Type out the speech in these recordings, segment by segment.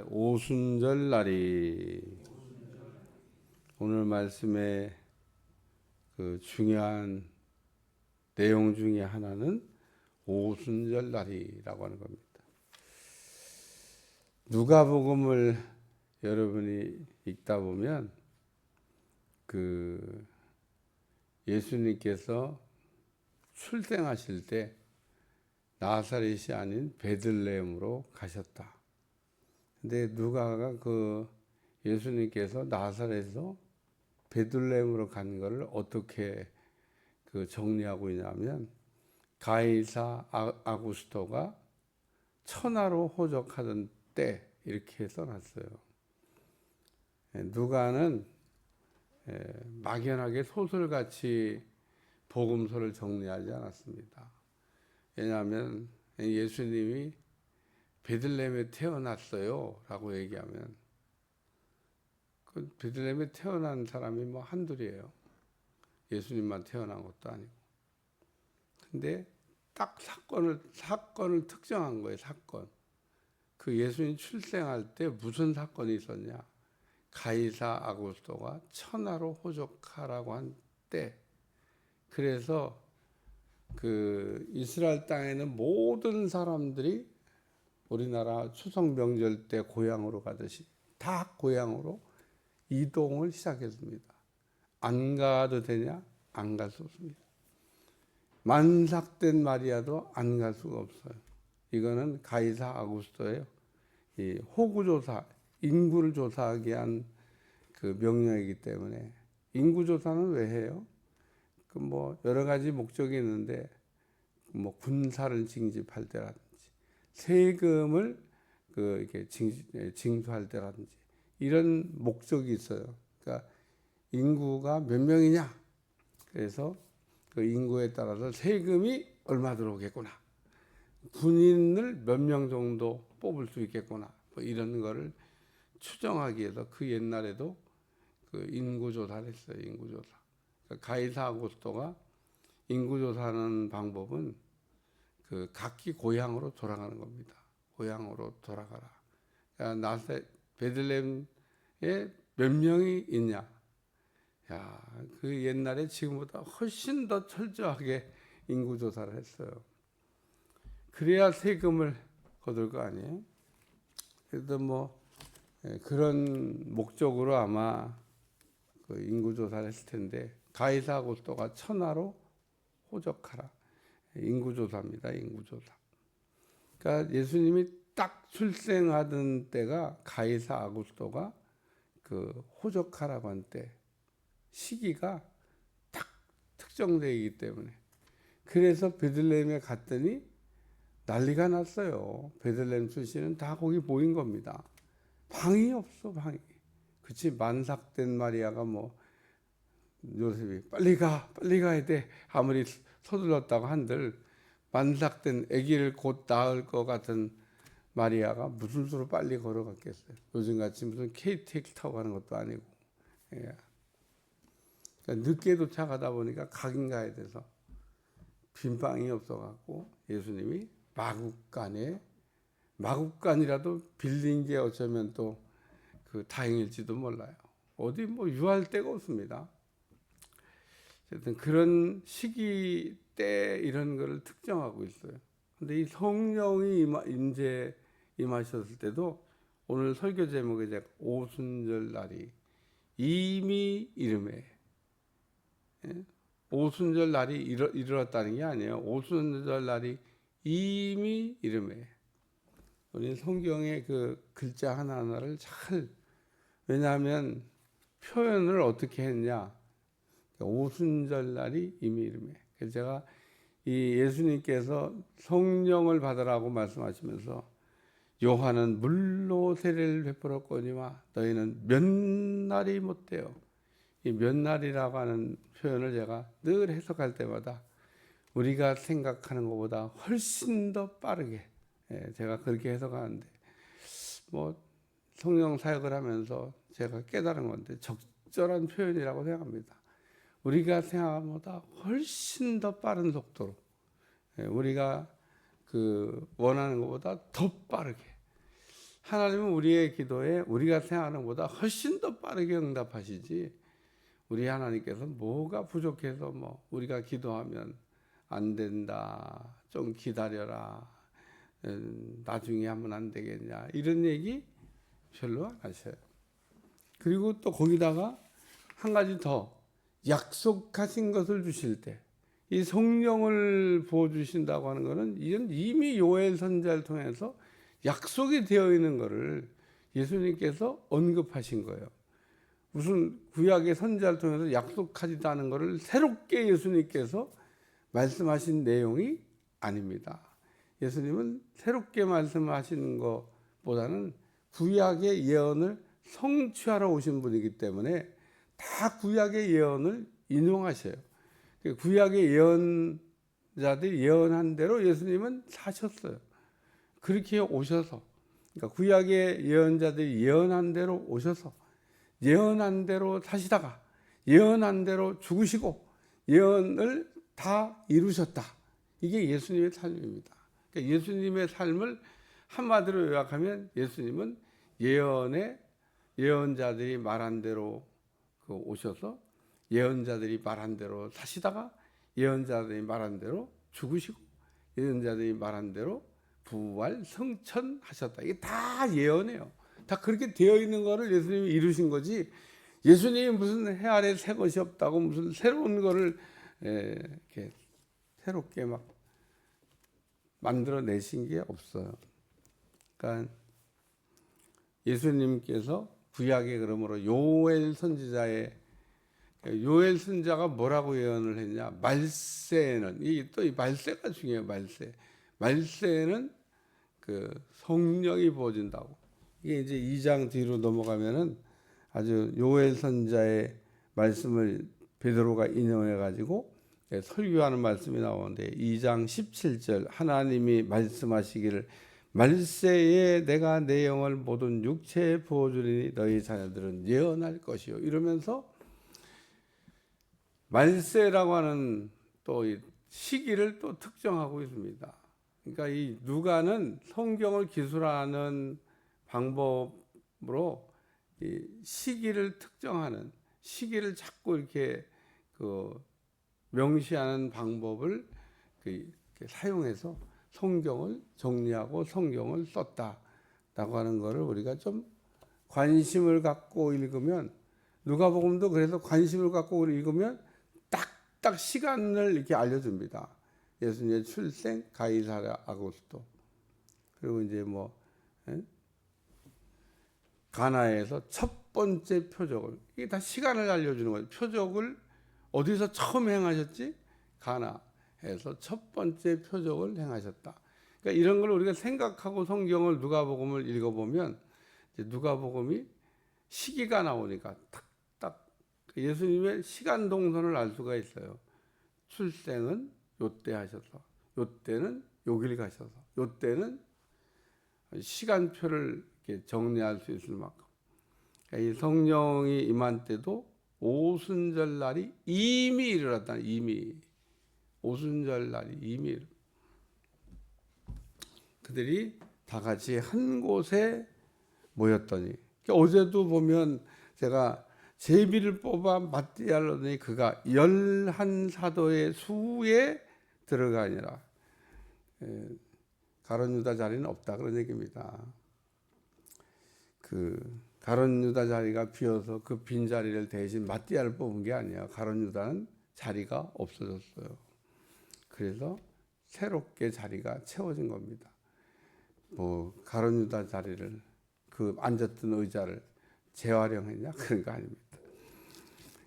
오순절 날이 오늘 말씀의 그 중요한 내용 중에 하나는 오순절 날이라고 하는 겁니다. 누가복음을 여러분이 읽다 보면 그 예수님께서 출생하실 때 나사렛이 아닌 베들레헴으로 가셨다. 근데 누가가 그 예수님께서 나사렛에서 베들레헴으로 간 것을 어떻게 그 정리하고 있냐면 가이사 아구스토가 천하로 호적하던 때 이렇게 써놨어요. 누가는 막연하게 소설같이 복음서를 정리하지 않았습니다. 왜냐하면 예수님이 베들레헴에 태어났어요 라고 얘기하면 그 베들레헴에 태어난 사람이 뭐 한둘이에요. 예수님만 태어난 것도 아니고. 근데 딱 사건을 특정한 거예요. 사건. 그 예수님 출생할 때 무슨 사건이 있었냐. 가이사 아구스토가 천하로 호적하라고 한 때. 그래서 그 이스라엘 땅에는 모든 사람들이 우리나라 추석 명절 때 고향으로 가듯이 다 고향으로 이동을 시작했습니다. 안 가도 되냐? 안 갈 수 없습니다. 만삭된 마리아도 안 갈 수가 없어요. 이거는 가이사 아구스토의 이 호구조사, 인구를 조사하기 위한 그 명령이기 때문에. 인구조사는 왜 해요? 그 뭐 여러 가지 목적이 있는데 뭐 군사를 징집할 때라든지 세금을 그 이렇게 징수할 때라든지 이런 목적이 있어요. 그러니까 인구가 몇 명이냐? 그래서 그 인구에 따라서 세금이 얼마 들어오겠구나. 군인을 몇 명 정도 뽑을 수 있겠구나. 뭐 이런 거를 추정하기 위해서 그 옛날에도 그 인구조사를 했어요. 인구조사. 그러니까 가이사 아구스토가 인구조사하는 방법은 그 각기 고향으로 돌아가는 겁니다. 고향으로 돌아가라. 그러니까 베들레헴에 몇 명이 있냐? 야, 그 옛날에 지금보다 훨씬 더 철저하게 인구조사를 했어요. 그래야 세금을 거둘 거 아니에요? 그래도 뭐 그런 목적으로 아마 그 인구조사를 했을 텐데 가이사 아구스토가 천하로 호적하라. 인구조사입니다. 인구조사. 그러니까 예수님이 딱 출생하던 때가 가이사 아구스토가 그 호적하라고 한 때 시기가 딱 특정되기 때문에 그래서 베들레헴에 갔더니 난리가 났어요. 베들레헴 출신은 다 거기 모인 겁니다. 방이 없어. 방이. 그치 만삭된 마리아가 뭐 요셉이 빨리 가야 돼 아무리 서둘렀다고 한들 만삭된 아기를 곧 낳을 것 같은 마리아가 무슨 수로 빨리 걸어갔겠어요. 요즘같이 무슨 KTX 타고 가는 것도 아니고. 예. 그러니까 늦게 도착하다 보니까 가긴 가야 돼서 빈 방이 없어갖고 예수님이 마국간이라도 빌린 게 어쩌면 또 그 다행일지도 몰라요. 어디 뭐 유할 데가 없습니다. 어쨌든 그런 시기 때 이런 거를 특정하고 있어요. 근데 이 성령이 임하셨을 때도 오늘 설교 제목이 제가 오순절 날이 이미 이름에 오순절 날이 이르렀다는 게 아니에요. 오순절 날이 이미 이름에 우리는 성경의 그 글자 하나하나를 왜냐하면 표현을 어떻게 했냐. 오순절 날이 이미 이름에. 그래서 제가 이 예수님께서 성령을 받으라고 말씀하시면서 요한은 물로 세례를 베풀었거니와 너희는 몇 날이 못되어. 이 몇 날이라고 하는 표현을 제가 늘 해석할 때마다 우리가 생각하는 것보다 훨씬 더 빠르게 제가 그렇게 해석하는데 뭐 성령 사역을 하면서 제가 깨달은 건데 적절한 표현이라고 생각합니다. 우리가 생각하는 것보다 훨씬 더 빠른 속도로 우리가 그 원하는 것보다 더 빠르게 하나님은 우리의 기도에 우리가 생각하는 것보다 훨씬 더 빠르게 응답하시지, 우리 하나님께서 뭐가 부족해서 뭐 우리가 기도하면 안 된다, 좀 기다려라, 나중에 하면 안 되겠냐, 이런 얘기 별로 안 하셔요. 그리고 또 거기다가 한 가지 더, 약속하신 것을 주실 때, 이 성령을 부어주신다고 하는 것은 이건 이미 요엘 선지자를 통해서 약속이 되어 있는 것을 예수님께서 언급하신 거예요. 무슨 구약의 선지자를 통해서 약속하지도 않은 것을 새롭게 예수님께서 말씀하신 내용이 아닙니다. 예수님은 새롭게 말씀하시는 것보다는 구약의 예언을 성취하러 오신 분이기 때문에 다 구약의 예언을 인용하셔요. 구약의 예언자들이 예언한 대로 예수님은 사셨어요. 그렇게 오셔서, 그러니까 구약의 예언자들이 예언한 대로 오셔서 예언한 대로 사시다가 예언한 대로 죽으시고 예언을 다 이루셨다. 이게 예수님의 삶입니다. 그러니까 예수님의 삶을 한마디로 요약하면 예수님은 예언자들이 말한 대로 오셔서 예언자들이 말한 대로 사시다가 예언자들이 말한 대로 죽으시고 예언자들이 말한 대로 부활 성천하셨다. 이게 다 예언이에요. 다 그렇게 되어 있는 거를 예수님이 이루신 거지, 예수님이 무슨 해 아래 새 것이 없다고 무슨 새로운 거를 이렇게 새롭게 막 만들어내신 게 없어요. 그러니까 예수님께서 구약의 그러므로 요엘 선지자가 뭐라고 예언을 했냐? 말세에는, 또 이 말세가 중요해요. 말세에는 그 성령이 부어진다고. 이게 이제 2장 뒤로 넘어가면은 아주 요엘 선지자의 말씀을 베드로가 인용해 가지고 설교하는 말씀이 나오는데, 2장 17절 하나님이 말씀하시기를 말세에 내가 내 영을 모든 육체에 부어주리니 너희 자녀들은 예언할 것이요, 이러면서 말세라고 하는 또 시기를 또 특정하고 있습니다. 그러니까 이 누가는 성경을 기술하는 방법으로 이 시기를 특정하는, 시기를 자꾸 이렇게 명시하는 방법을 사용해서 성경을 정리하고 성경을 썼다라고 하는 것을 우리가 좀 관심을 갖고 읽으면, 누가복음도 그래서 관심을 갖고 읽으면 딱딱 시간을 이렇게 알려줍니다. 예수님의 출생, 가이사랴 아구스토, 그리고 이제 가나에서 첫 번째 표적을, 이게 다 시간을 알려주는 거예요. 표적을 어디서 처음 행하셨지? 가나에서 첫 번째 표적을 행하셨다. 그러니까 이런 걸 우리가 생각하고 성경을, 누가복음을 읽어보면 이제 누가복음이 시기가 나오니까 딱 예수님의 시간 동선을 알 수가 있어요. 출생은 요때 하셔서, 요때는 요길 가셔서, 요때는 시간표를 이렇게 정리할 수 있을 만큼. 이 성령이 임한 때도 오순절 날이 이미 일어났다. 이미 오순절 날이 이미 그들이 다 같이 한 곳에 모였더니, 어제도 보면 제가 제비를 뽑아 맞대하려더니 그가 11사도의 수에 들어가니라. 가룟 유다 자리는 없다, 그런 얘기입니다. 가룟 유다 자리가 비어서 그 빈 자리를 대신 마띠아를 뽑은 게 아니야. 가룟 유다는 자리가 없어졌어요. 그래서 새롭게 자리가 채워진 겁니다. 가룟 유다 자리를, 앉았던 의자를 재활용했냐, 그런 거 아닙니다.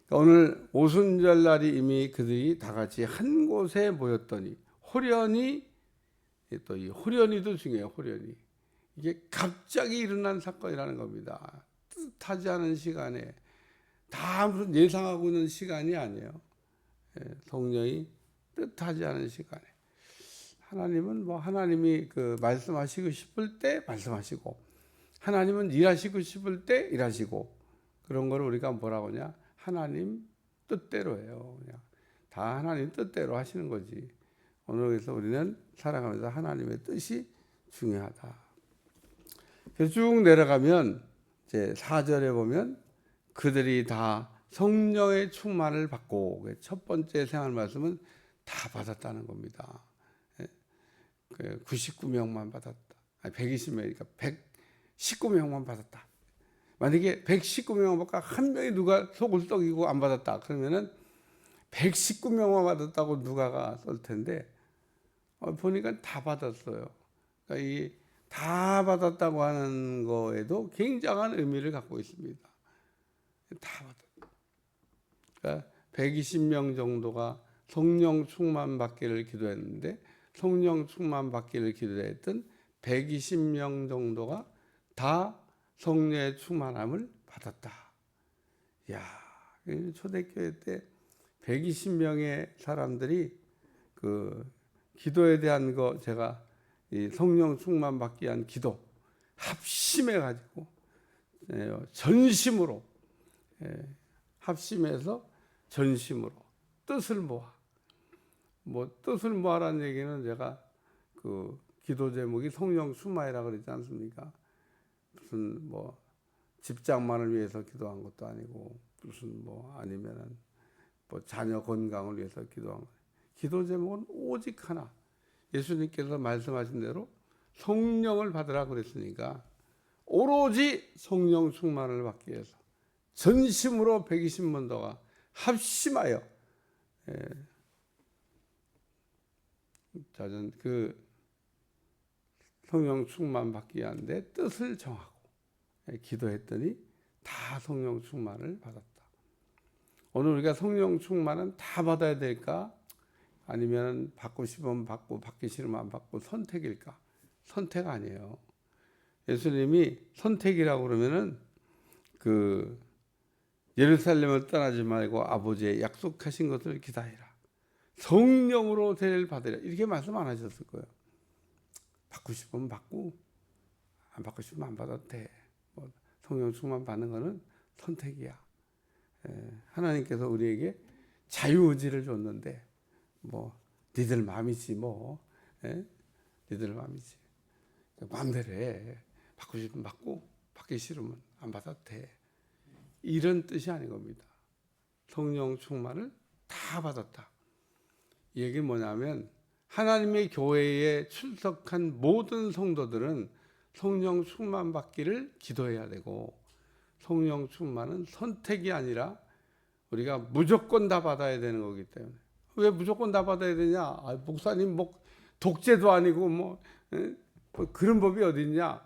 그러니까 오늘 오순절 날이 이미 그들이 다 같이 한 곳에 모였더니, 호련히, 또 이 호련히도 중요해요. 호련히, 이게 갑자기 일어난 사건이라는 겁니다. 뜻하지 않은 시간에, 다 무슨 예상하고 있는 시간이 아니에요. 성령이 뜻하지 않은 시간에, 하나님은 하나님이 말씀하시고 싶을 때 말씀하시고, 하나님은 일하시고 싶을 때 일하시고, 그런 걸 우리가 뭐라고 하냐? 하나님 뜻대로 해요. 그냥 다 하나님 뜻대로 하시는 거지. 오늘 그래서 우리는 살아가면서 하나님의 뜻이 중요하다. 그래서 쭉 내려가면 이제 4절에 보면 그들이 다 성령의 충만을 받고, 첫 번째 생활 말씀은 다 받았다는 겁니다. 99명만 받았다. 120명이니까 119명만 받았다. 만약에 119명만 받고 한 명이 누가 속을 썩이고 안 받았다 그러면은 119명만 받았다고 누가가 쓸 텐데, 보니까 다 받았어요. 그러니까 이 다 받았다고 하는 거에도 굉장한 의미를 갖고 있습니다. 다 받았다. 그러니까 120명 정도가 성령 충만 받기를 기도했는데, 성령 충만 받기를 기도했던 120명 정도가 다 성령의 충만함을 받았다. 야, 초대교회 때 120명의 사람들이 그 기도에 대한 거, 제가 이 성령 충만 받기 위한 기도 합심해 가지고 전심으로, 합심해서 전심으로 뜻을 모아. 뜻을 모아라는 얘기는 제가 그 기도 제목이 성령 충만이라 그러지 않습니까? 무슨 집장만을 위해서 기도한 것도 아니고, 무슨 아니면은 자녀 건강을 위해서 기도한 거. 기도 제목은 오직 하나. 예수님께서 말씀하신 대로 성령을 받으라 그랬으니까 오로지 성령 충만을 받기 위해서 전심으로 120만도가 합심하여 그 성령 충만 받기 위한데 뜻을 정하고 기도했더니 다 성령 충만을 받았다. 오늘 우리가 성령 충만은 다 받아야 될까? 아니면 받고 싶으면 받고 받기 싫으면 안 받고 선택일까? 선택 아니에요. 예수님이 선택이라고 그러면은 그 예루살렘을 떠나지 말고 아버지의 약속하신 것을 기다리라. 성령으로 세례를 받으라. 이렇게 말씀 안 하셨을 거예요. 받고 싶으면 받고 안 받고 싶으면 안 받아도 돼. 성령 충만 받는 거는 선택이야. 하나님께서 우리에게 자유의지를 줬는데 니들 마음이지 니들 마음이지. 마음대로 해. 받고 싶으면 받고 받기 싫으면 안 받아도 돼. 이런 뜻이 아닌 겁니다. 성령 충만을 다 받았다. 이 얘기는 뭐냐면 하나님의 교회에 출석한 모든 성도들은 성령 충만 받기를 기도해야 되고, 성령 충만은 선택이 아니라 우리가 무조건 다 받아야 되는 거기 때문에. 왜 무조건 다 받아야 되냐? 목사님 독재도 아니고 그런 법이 어디 있냐?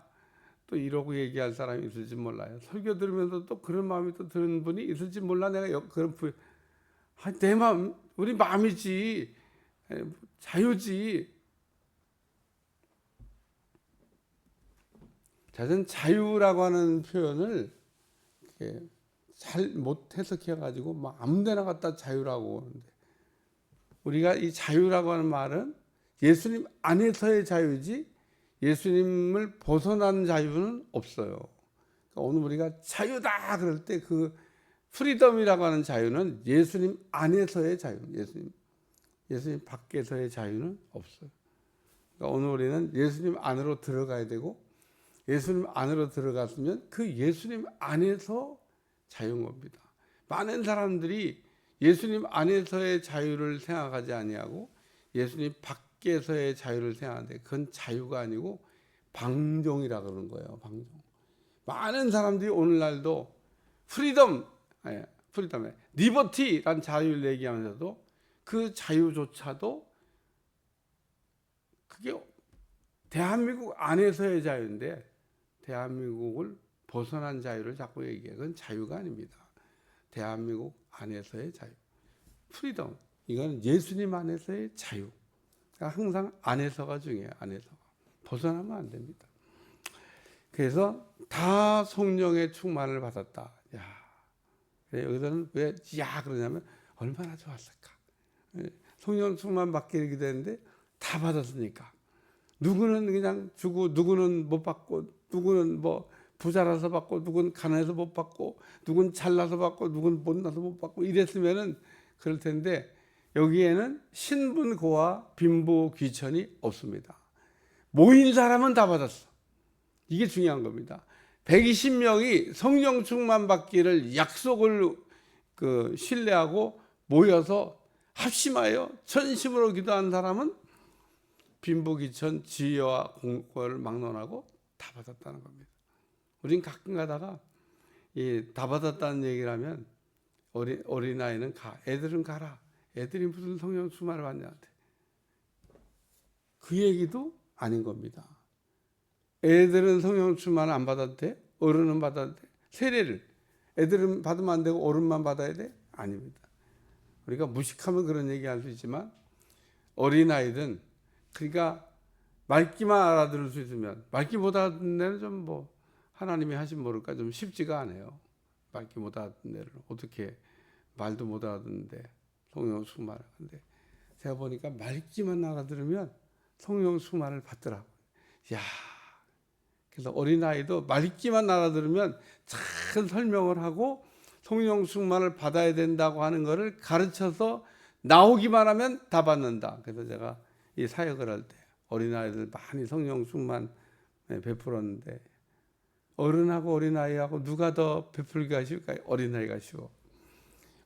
또 이러고 얘기할 사람이 있을지 몰라요. 설교 들으면서 또 그런 마음이 또 드는 분이 있을지 몰라. 내가 그런 내 마음, 우리 마음이지, 자유지. 저는 자유라고 하는 표현을 잘 못 해석해가지고 아무데나 갖다 자유라고 하는데, 우리가 이 자유라고 하는 말은 예수님 안에서의 자유지 예수님을 벗어난 자유는 없어요. 그러니까 오늘 우리가 자유다 그럴 때 그 프리덤이라고 하는 자유는 예수님 안에서의 자유, 예수님 밖에서의 자유는 없어요. 그러니까 오늘 우리는 예수님 안으로 들어가야 되고, 예수님 안으로 들어갔으면 그 예수님 안에서 자유인 겁니다. 많은 사람들이 예수님 안에서의 자유를 생각하지 아니하고 예수님 밖에서의 자유를 생각하는데, 그건 자유가 아니고 방종이라 그러는 거예요. 방종. 많은 사람들이 오늘날도 프리덤에 리버티란 자유를 얘기하면서도 그 자유조차도 그게 대한민국 안에서의 자유인데, 대한민국을 벗어난 자유를 자꾸 얘기해요. 그건 자유가 아닙니다. 대한민국 안에서의 자유, 프리덤. 이건 예수님 안에서의 자유. 그러니까 항상 안에서가 중요해요. 안에서가. 벗어나면 안 됩니다. 그래서 다 성령의 충만을 받았다. 여기서는 왜 그러냐면 얼마나 좋았을까. 성령 충만 받기를 기도했는데 다 받았으니까. 누구는 그냥 주고, 누구는 못 받고, 누구는 부자라서 받고, 누구는 가난해서 못 받고, 누구는 잘나서 받고, 누구는 못나서 못 받고, 이랬으면은 그럴 텐데, 여기에는 신분고와 빈부 귀천이 없습니다. 모인 사람은 다 받았어. 이게 중요한 겁니다. 120명이 성령 충만 받기를 약속을 신뢰하고 모여서 합심하여 전심으로 기도한 사람은 빈부귀천 지혜와 공고를 막론하고 다 받았다는 겁니다. 우린 가끔 가다가 다 받았다는 얘기를 하면 어린아이는 애들은 가라. 애들이 무슨 성령 충만을 받냐. 그 얘기도 아닌 겁니다. 애들은 성령 충만을 안 받아도 돼? 어른은 받아도 돼? 세례를 애들은 받으면 안 되고 어른만 받아야 돼? 아닙니다. 우리가 무식하면 그런 얘기할 수 있지만 어린아이든 그러니까 말귀만 알아들을 수 있으면 말귀 못 알아듣는 애는 좀 하나님이 하신 모를까 좀 쉽지가 않아요. 말귀 못 알아듣는 애를 어떻게 말도 못 알아듣는데 성령 충만을 하는데 제가 보니까 말귀만 알아들으면 성령 충만을 받더라고요. 야, 그래서 어린아이도 말귀만 알아들으면 잘 설명을 하고 성령 충만을 받아야 된다고 하는 것을 가르쳐서 나오기만 하면 다 받는다. 그래서 제가 이 사역을 할 때 어린아이들 많이 성령 충만 베풀었는데 어른하고 어린아이하고 누가 더 베풀기가 쉬울까요? 어린아이가 쉬워.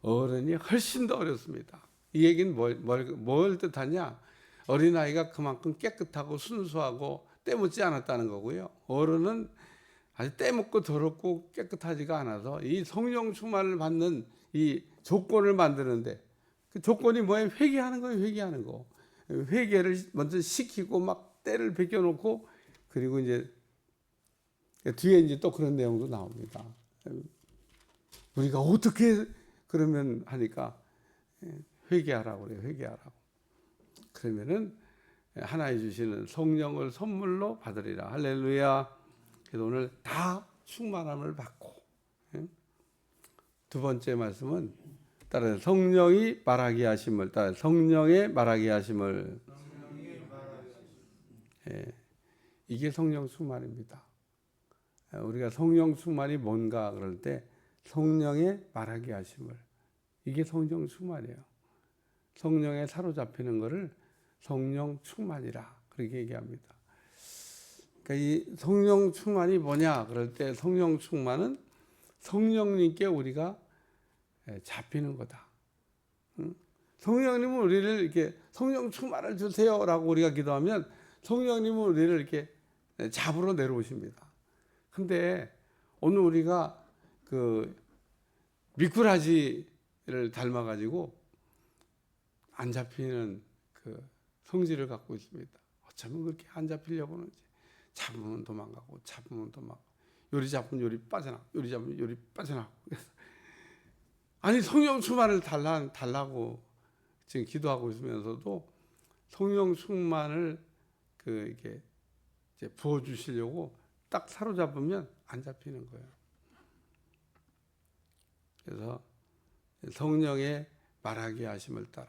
어른이 훨씬 더 어렵습니다. 이 얘기는 뭘 뜻하냐? 어린아이가 그만큼 깨끗하고 순수하고 때묻지 않았다는 거고요. 어른은 아주 때묻고 더럽고 깨끗하지가 않아서 이 성령 충만을 받는 이 조건을 만드는데 그 조건이 뭐예요? 회개하는 거예요. 회개하는 거. 회개를 먼저 시키고 막 때를 벗겨놓고 그리고 이제 뒤에 이제 또 그런 내용도 나옵니다. 우리가 어떻게 그러면 하니까 회개하라고 그래요. 회개하라고. 그러면은 하나님 주시는 성령을 선물로 받으리라. 할렐루야. 그래서 오늘 다 충만함을 받고 두 번째 말씀은 따라 성령이 말하게 하심을 따라 성령의 말하게 하심을 이게 성령 충만입니다. 우리가 성령 충만이 뭔가 그럴 때 성령의 말하게 하심을 이게 성령 충만이에요. 성령에 사로잡히는 것을 성령 충만이라 그렇게 얘기합니다. 그러니까 이 성령 충만이 뭐냐 그럴 때 성령 충만은 성령님께 우리가 잡히는 거다. 성령님은 우리를 이렇게 성령 충만을 주세요라고 우리가 기도하면 성령님은 우리를 이렇게 잡으러 내려오십니다. 근데 오늘 우리가 그 미꾸라지를 닮아가지고 안 잡히는 그 성질을 갖고 있습니다. 어쩌면 그렇게 안 잡히려고 하는지 잡으면 도망가고 잡으면 도망가고 요리 잡으면 요리 빠져나가고 요리 잡으면 요리 빠져나가고 아니 성령 충만을 달라고 지금 기도하고 있으면서도 성령 충만을 이렇게 이제 부어 주시려고 딱 사로잡으면 안 잡히는 거예요. 그래서 성령의 말하게 하심을 따라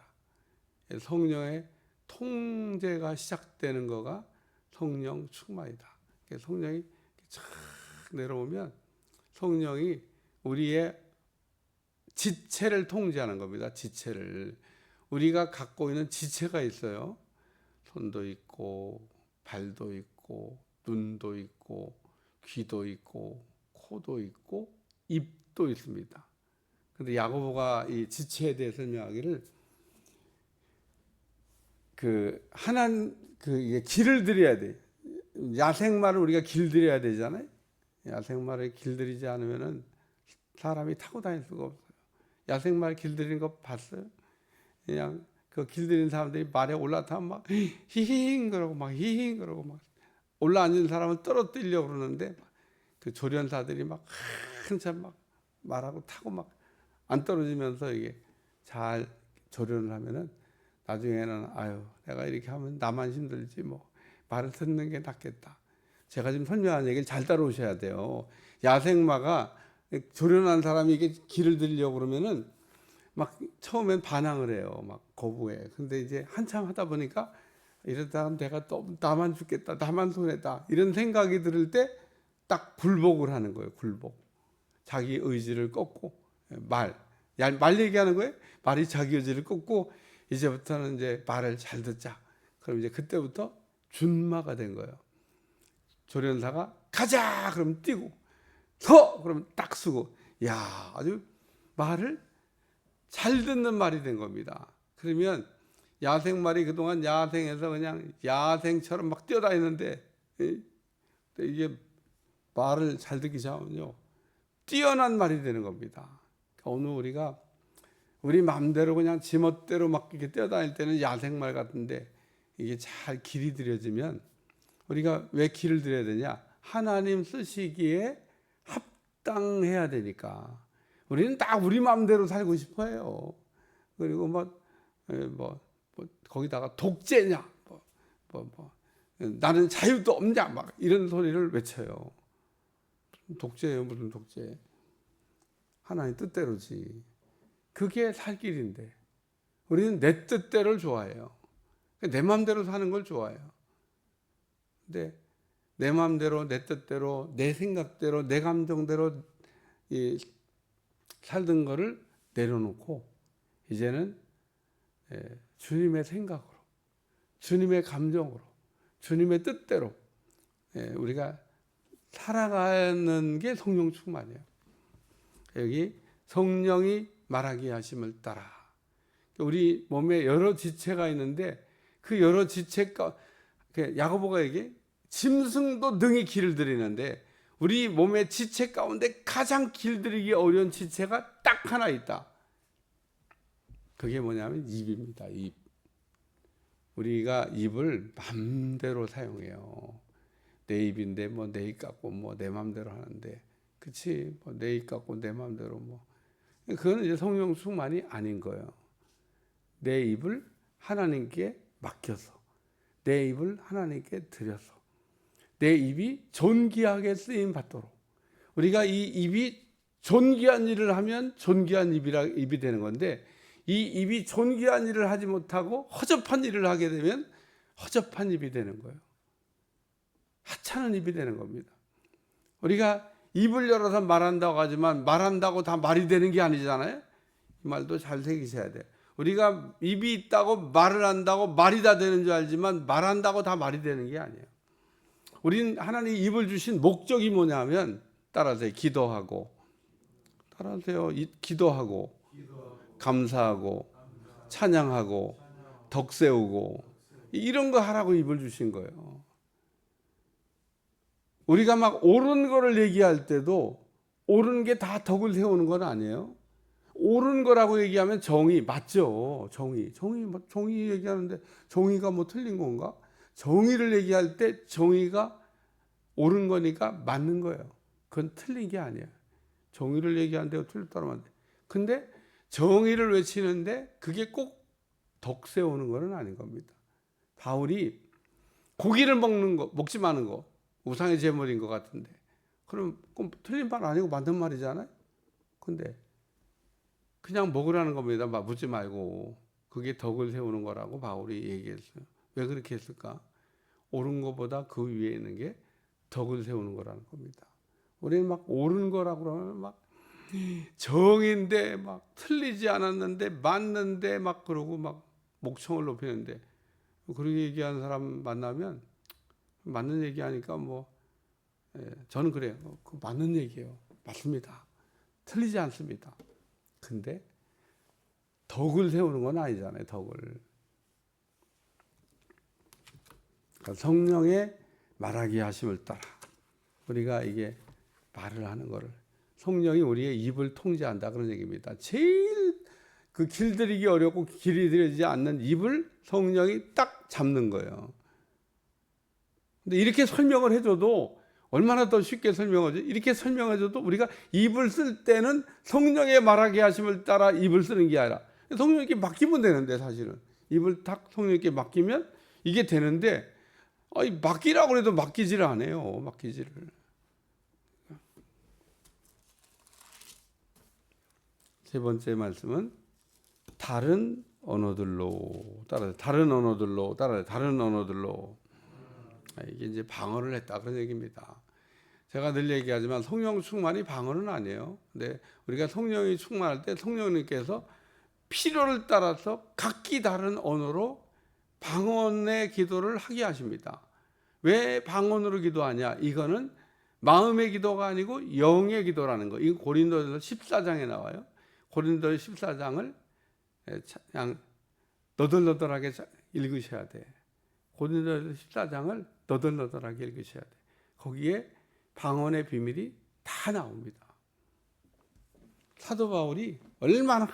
성령의 통제가 시작되는 거가 성령 충만이다. 성령이 쫙 내려오면 성령이 우리의 지체를 통제하는 겁니다. 지체를 우리가 갖고 있는 지체가 있어요. 손도 있고 발도 있고 눈도 있고 귀도 있고 코도 있고 입도 있습니다. 근데 야고보가 이 지체에 대해 설명하기를 이게 길을 들여야 돼. 야생마를 우리가 길들여야 되잖아요. 야생마를 길들이지 않으면은 사람이 타고 다닐 수가 없어요. 야생말 길들이는 거 봤어요? 그냥 그 길들이는 사람들이 말에 올라타면 막 히힝 그러고 막 히힝 그러고 막 올라앉은 사람은 떨어뜨리려고 그러는데 그 조련사들이 막 한참 막 말하고 타고 막 안 떨어지면서 이게 잘 조련을 하면은 나중에는 아유 내가 이렇게 하면 나만 힘들지 뭐 말을 듣는 게 낫겠다. 제가 지금 설명한 얘기를 잘 따라오셔야 돼요. 야생마가 조련한 사람이 이게 길을 들이려고 그러면은 막 처음엔 반항을 해요. 막 거부해. 근데 이제 한참 하다 보니까 이러다가 내가 또 나만 죽겠다. 나만 손해다. 이런 생각이 들을 때 딱 굴복을 하는 거예요. 굴복. 자기 의지를 꺾고 말 얘기하는 거예요. 말이 자기 의지를 꺾고 이제부터는 이제 말을 잘 듣자. 그럼 이제 그때부터 준마가 된 거예요. 조련사가 가자 그러면 뛰고, 서 그러면 딱 쓰고, 야, 아주 말을 잘 듣는 말이 된 겁니다. 그러면 야생말이 그동안 야생에서 그냥 야생처럼 막 뛰어다니는데, 이게 말을 잘 듣기 시작하면요 뛰어난 말이 되는 겁니다. 오늘 우리가 우리 마음대로 그냥 지멋대로 막 이렇게 뛰어다닐 때는 야생말 같은데, 이게 잘 길이 들여지면, 우리가 왜 길을 들여야 되냐? 하나님 쓰시기에 합당해야 되니까. 우리는 딱 우리 마음대로 살고 싶어요. 그리고 거기다가 독재냐, 나는 자유도 없냐, 막 이런 소리를 외쳐요. 독재예요, 무슨 독재? 하나님 뜻대로지. 그게 살 길인데, 우리는 내 뜻대로를 좋아해요. 내 마음대로 사는 걸 좋아해요. 근데 내 마음대로, 내 뜻대로, 내 생각대로, 내 감정대로 살던 거를 내려놓고, 이제는 주님의 생각으로, 주님의 감정으로, 주님의 뜻대로 우리가 살아가는 게 성령 충만이에요. 여기 성령이 말하게 하심을 따라. 우리 몸에 여러 지체가 있는데, 그 여러 지체가, 야고보가 얘기해, 짐승도 능히 길을 들이는데 우리 몸의 지체 가운데 가장 길들이기 어려운 지체가 딱 하나 있다. 그게 뭐냐면 입입니다. 입. 우리가 입을 맘대로 사용해요. 내 입인데 내 입 갖고 내 맘대로 하는데, 그치? 내 입 갖고 내 맘대로 그거는 이제 성령 충만이 아닌 거예요. 내 입을 하나님께 맡겨서, 내 입을 하나님께 드려서, 내 입이 존귀하게 쓰임 받도록. 우리가 이 입이 존귀한 일을 하면 존귀한 입이 되는 건데, 이 입이 존귀한 일을 하지 못하고 허접한 일을 하게 되면 허접한 입이 되는 거예요. 하찮은 입이 되는 겁니다. 우리가 입을 열어서 말한다고 하지만 말한다고 다 말이 되는 게 아니잖아요. 이 말도 잘 새기셔야 돼요. 우리가 입이 있다고 말을 한다고 말이 다 되는 줄 알지만, 말한다고 다 말이 되는 게 아니에요. 우린 하나님이 입을 주신 목적이 뭐냐면, 따라하세요. 기도하고, 따라하세요. 기도하고, 감사하고, 찬양하고, 덕 세우고, 이런 거 하라고 입을 주신 거예요. 우리가 막 옳은 거를 얘기할 때도 옳은 게 다 덕을 세우는 건 아니에요. 옳은 거라고 얘기하면 정의, 맞죠? 정의 얘기하는데 정의가 틀린 건가? 정의를 얘기할 때 정의가 옳은 거니까 맞는 거예요. 그건 틀린 게 아니에요. 정의를 얘기하는데 틀렸다고 하면 안 돼. 근데 정의를 외치는데 그게 꼭 덕 세우는 건 아닌 겁니다. 바울이 고기를 먹지 마는 거, 우상의 제물인 것 같은데, 그럼 틀린 말 아니고 맞는 말이잖아요. 근데 그냥 먹으라는 겁니다. 묻지 말고. 그게 덕을 세우는 거라고 바울이 얘기했어요. 왜 그렇게 했을까? 옳은 것보다 그 위에 있는 게 덕을 세우는 거라는 겁니다. 우리는 막 옳은 거라고 그러면 정인데 틀리지 않았는데 맞는데 그러고 목청을 높이는데, 그렇게 얘기하는 사람 만나면 맞는 얘기하니까 저는 그래요. 그 맞는 얘기예요. 맞습니다. 틀리지 않습니다. 근데 덕을 세우는 건 아니잖아요. 덕을. 그러니까 성령의 말하게 하심을 따라 우리가 이게 말을 하는 거를, 성령이 우리의 입을 통제한다, 그런 얘기입니다. 제일 그 길들이기 어렵고 길이 들여지지 않는 입을 성령이 딱 잡는 거예요. 근데 이렇게 설명을 해줘도, 얼마나 더 쉽게 설명하지? 이렇게 설명해줘도 우리가 입을 쓸 때는 성령의 말하게 하심을 따라 입을 쓰는 게 아니라, 성령님께 맡기면 되는데, 사실은 입을 딱 성령님께 맡기면 이게 되는데, 맡기라고 해도 맡기지를 않아요. 맡기지를. 세 번째 말씀은 다른 언어들로 따라, 다른 언어들로 따라, 다른 언어들로. 이게 이제 방언을 했다, 그런 얘기입니다. 제가 늘 얘기하지만 성령 충만이 방언은 아니에요. 근데 우리가 성령이 충만할 때 성령님께서 필요를 따라서 각기 다른 언어로 방언의 기도를 하게 하십니다. 왜 방언으로 기도하냐? 이거는 마음의 기도가 아니고 영의 기도라는 거. 이거 고린도전서 14장에 나와요. 고린도전서 14장을 그냥 너덜너덜하게 읽으셔야 돼. 고린도전서 14장을 너덜너덜하게 읽으셔야 돼. 거기에 방언의 비밀이 다 나옵니다. 사도 바울이 얼마나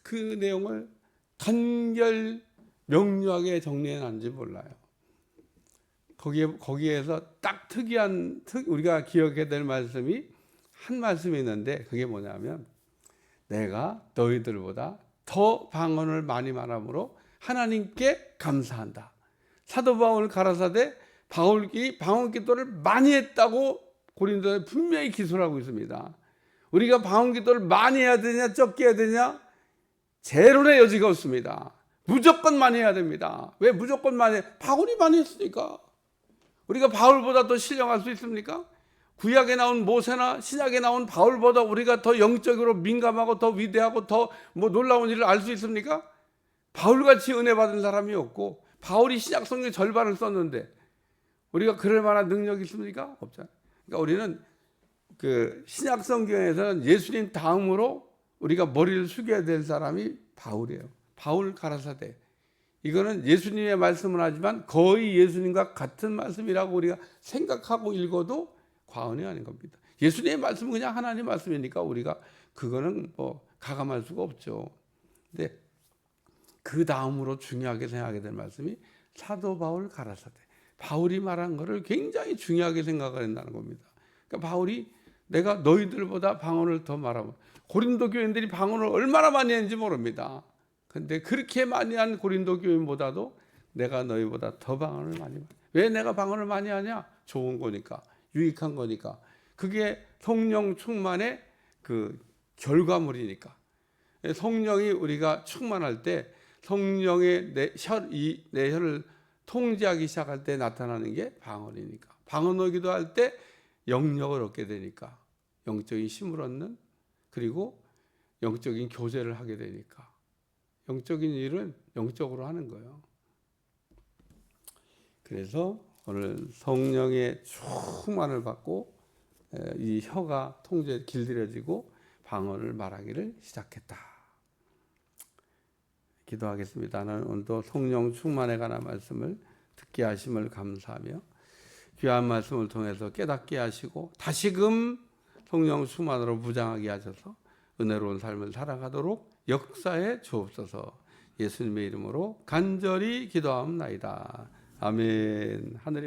그 내용을 간결 명료하게 정리해 놨는지 몰라요. 거기에서 딱 특이한 우리가 기억해야 될 말씀이 한 말씀이 있는데, 그게 뭐냐면 내가 너희들보다 더 방언을 많이 말함으로 하나님께 감사한다. 사도 바울 가라사대 바울이 방언 기도를 많이 했다고 고린도에 분명히 기술하고 있습니다. 우리가 방언 기도를 많이 해야 되냐 적게 해야 되냐, 제론의 여지가 없습니다. 무조건 많이 해야 됩니다. 왜 무조건 많이 해? 바울이 많이 했으니까. 우리가 바울보다 더 신령할 수 있습니까? 구약에 나온 모세나 신약에 나온 바울보다 우리가 더 영적으로 민감하고 더 위대하고 더 놀라운 일을 알 수 있습니까? 바울같이 은혜 받은 사람이 없고, 바울이 신약 성경 절반을 썼는데 우리가 그럴 만한 능력이 있습니까? 없잖아요. 그러니까 우리는 그 신약 성경에서는 예수님 다음으로 우리가 머리를 숙여야 될 사람이 바울이에요. 바울 가라사대. 이거는 예수님의 말씀은 하지만 거의 예수님과 같은 말씀이라고 우리가 생각하고 읽어도 과언이 아닌 겁니다. 예수님의 말씀은 그냥 하나님의 말씀이니까 우리가 그거는 가감할 수가 없죠. 근데 그 다음으로 중요하게 생각하게 될 말씀이 사도 바울 가라사대. 바울이 말한 거를 굉장히 중요하게 생각을 한다는 겁니다. 그러니까 바울이 내가 너희들보다 방언을 더 말하고, 고린도 교인들이 방언을 얼마나 많이 했는지 모릅니다. 근데 그렇게 많이 한 고린도 교인보다도 내가 너희보다 더 방언을 많이 해. 왜 내가 방언을 많이 하냐? 좋은 거니까, 유익한 거니까. 그게 성령 충만의 그 결과물이니까. 성령이 우리가 충만할 때 성령의 내 혀를 통제하기 시작할 때 나타나는 게 방언이니까. 방언으로 기도할 때 영력을 얻게 되니까, 영적인 힘을 얻는, 그리고 영적인 교제를 하게 되니까. 영적인 일은 영적으로 하는 거예요. 그래서 오늘 성령의 충만을 받고 이 혀가 길들여지고 방언을 말하기를 시작했다. 기도하겠습니다. 나는 오늘도 성령 충만에 관한 말씀을 듣게 하심을 감사하며 귀한 말씀을 통해서 깨닫게 하시고 다시금 성령 충만으로 무장하게 하셔서 은혜로운 삶을 살아가도록 역사에 주옵소서. 예수님의 이름으로 간절히 기도하옵나이다. 아멘. 하늘에